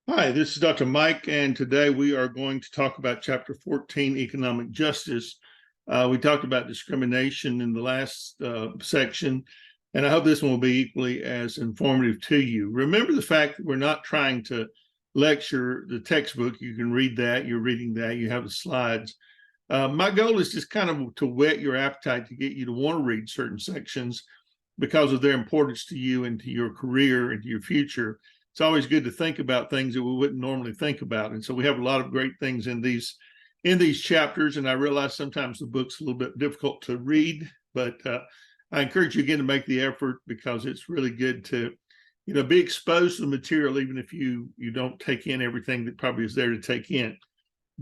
Hi, this is Dr. Mike, and today we are going to talk about Chapter 14, Economic Justice. We talked about discrimination in the last section, and I hope this one will be equally as informative to you. Remember the fact that we're not trying to lecture the textbook. You can read that, you're reading that, you have the slides. My goal is just kind of to whet your appetite to get you to want to read certain sections because of their importance to you and to your career and to your future. It's always good to think about things that we wouldn't normally think about. And so we have a lot of great things in these chapters. And I realize sometimes the book's a little bit difficult to read, but I encourage you again to make the effort because it's really good to, be exposed to the material, even if you don't take in everything that probably is there to take in.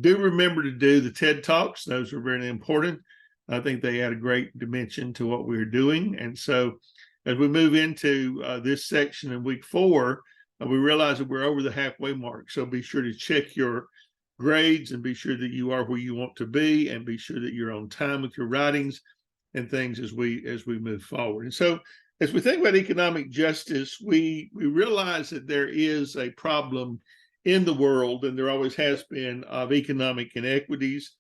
Do remember to do the TED Talks. Those are very important. I think they add a great dimension to what we're doing. And so as we move into this section in week 4, we realize that we're over the halfway mark. So be sure to check your grades and be sure that you are where you want to be, and be sure that you're on time with your writings and things as we move forward. And so as we think about economic justice, we realize that there is a problem in the world, and there always has been, of economic inequities.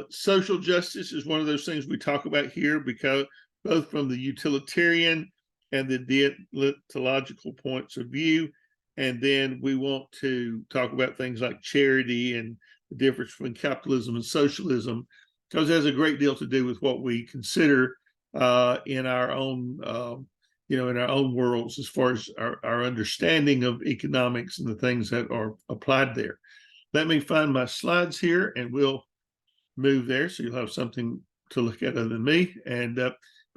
Social justice is one of those things we talk about here because both from the utilitarian and the deontological points of view. And then we want to talk about things like charity and the difference between capitalism and socialism, because it has a great deal to do with what we consider in our own, in our own worlds as far as our understanding of economics and the things that are applied there. Let me find my slides here and we'll move there so you'll have something to look at other than me. And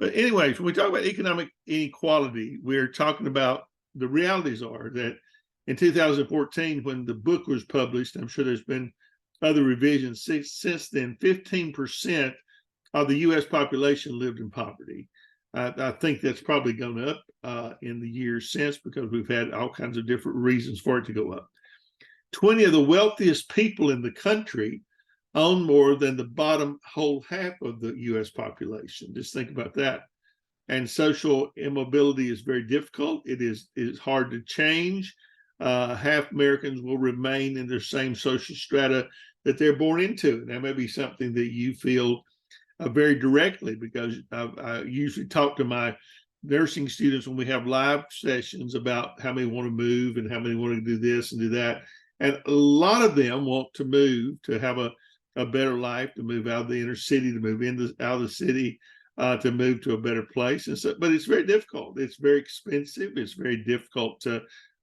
but anyways, when we talk about economic inequality, we're talking about the realities are that in 2014, when the book was published, I'm sure there's been other revisions since then, 15% of the U.S. population lived in poverty. I think that's probably gone up in the years since because we've had all kinds of different reasons for it to go up. 20 of the wealthiest people in the country own more than the bottom whole half of the U.S. population. Just think about that. And social immobility is very difficult. It is hard to change. Half Americans will remain in their same social strata that they're born into. And that may be something that you feel very directly, because I usually talk to my nursing students when we have live sessions about how many want to move and how many want to do this and do that. And a lot of them want to move to have a better life, to move out of the inner city, to move out of the city, to move to a better place. And so, but it's very difficult. It's very expensive. It's very difficult to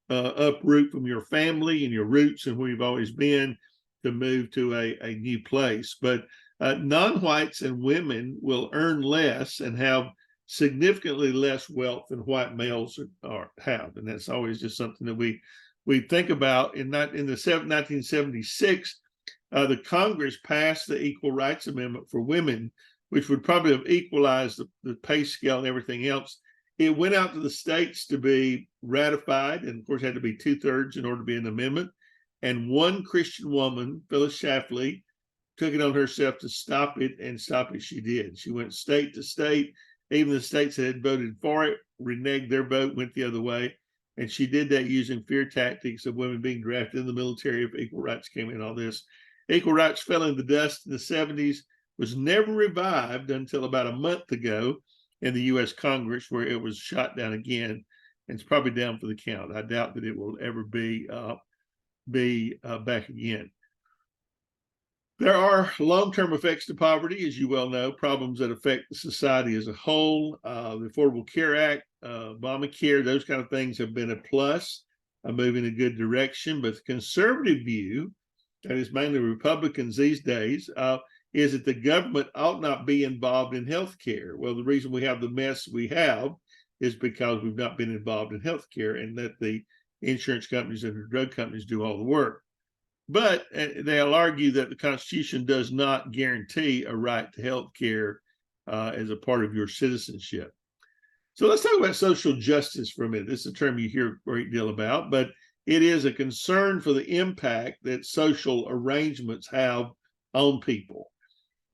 uproot from your family and your roots and where you've always been to move to a new place. But non-whites and women will earn less and have significantly less wealth than white males have. And that's always just something that we think about. In the 1976, the Congress passed the Equal Rights Amendment for women, which would probably have equalized the pay scale and everything else. It went out to the states to be ratified, and of course had to be 2/3 in order to be an amendment. And one Christian woman, Phyllis Schlafly, took it on herself to stop it, and stop it she did. She went state to state. Even the states that had voted for it reneged their vote, went the other way. And she did that using fear tactics of women being drafted in the military if equal rights came in, all this. Equal rights fell in the dust in the 70s, was never revived until about a month ago in the U.S. Congress, where it was shot down again. And it's probably down for the count. I doubt that it will ever be back again. There are long-term effects to poverty, as you well know, problems that affect the society as a whole. The Affordable Care Act, Obamacare, those kind of things have been a plus, moving in a good direction. But the conservative view, that is mainly Republicans these days, is that the government ought not be involved in healthcare. Well, the reason we have the mess we have is because we've not been involved in healthcare and let the insurance companies and the drug companies do all the work. But they'll argue that the Constitution does not guarantee a right to healthcare as a part of your citizenship. So let's talk about social justice for a minute. This is a term you hear a great deal about, but it is a concern for the impact that social arrangements have on people.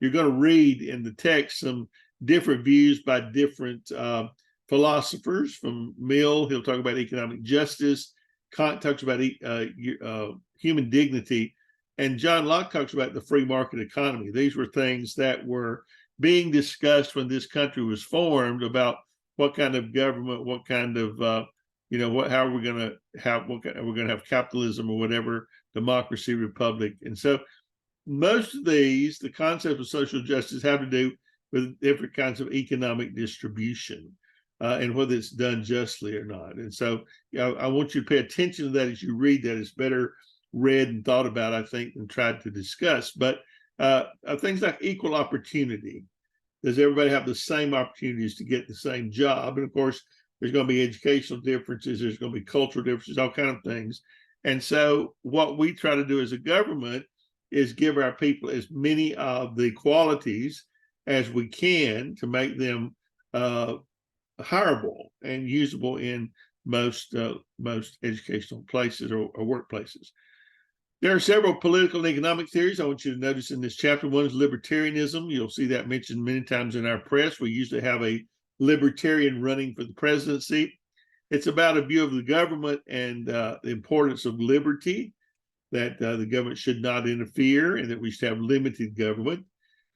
You're going to read in the text some different views by different philosophers. From Mill, he'll talk about economic justice. Kant talks about human dignity, and John Locke talks about the free market economy. These were things that were being discussed when this country was formed about what kind of government, what kind of how are we going to have, we're going to have capitalism or whatever, democracy, republic. And so most of these, the concept of social justice, have to do with different kinds of economic distribution and whether it's done justly or not. And so I want you to pay attention to that as you read that. It's better read and thought about, I think, than tried to discuss. But things like equal opportunity. Does everybody have the same opportunities to get the same job? And of course, there's going to be educational differences. There's going to be cultural differences, all kinds of things. And so what we try to do as a government is give our people as many of the qualities as we can to make them hireable and usable in most educational places or workplaces. There are several political and economic theories I want you to notice in this chapter. One is libertarianism. You'll see that mentioned many times in our press. We usually have a libertarian running for the presidency. It's about a view of the government and the importance of liberty, that the government should not interfere and that we should have limited government.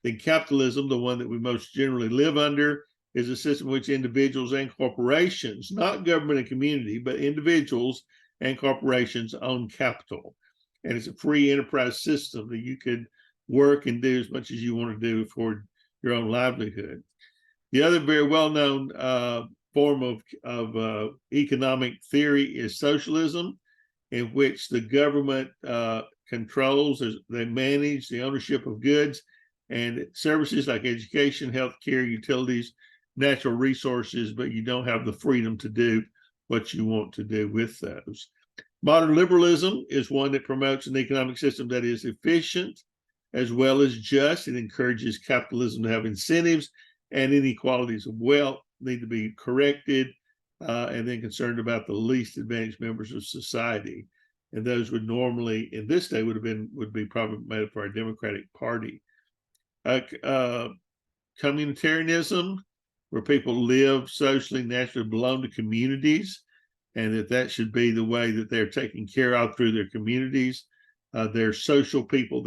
Then capitalism, the one that we most generally live under, is a system in which individuals and corporations, not government and community, but individuals and corporations own capital. And it's a free enterprise system that you could work and do as much as you want to do for your own livelihood. The other very well-known form of economic theory is socialism, in which the government controls, they manage the ownership of goods and services like education, healthcare, utilities, natural resources, but you don't have the freedom to do what you want to do with those. Modern liberalism is one that promotes an economic system that is efficient as well as just. It encourages capitalism to have incentives, and inequalities of wealth need to be corrected, and then concerned about the least advantaged members of society. And those would normally, in this day, would be probably made up for our Democratic Party. Communitarianism, where people live socially, naturally belong to communities, and that should be the way that they're taken care of through their communities. They're social people.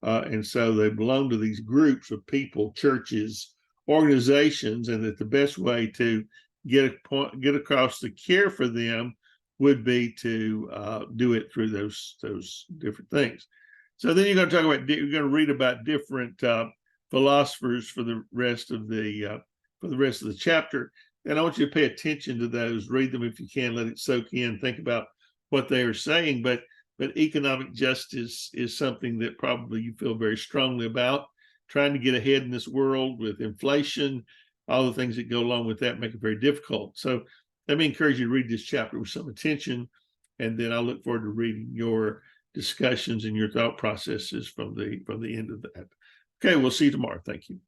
And so they belong to these groups of people, churches, organizations, and that the best way to get across the care for them would be to do it through those different things. So then you're going to read about different philosophers for the rest of the chapter. And I want you to pay attention to those, read them if you can, let it soak in, think about what they are saying. But economic justice is something that probably you feel very strongly about. Trying to get ahead in this world with inflation, all the things that go along with that make it very difficult. So let me encourage you to read this chapter with some attention, and then I'll look forward to reading your discussions and your thought processes from the end of that. Okay, we'll see you tomorrow. Thank you.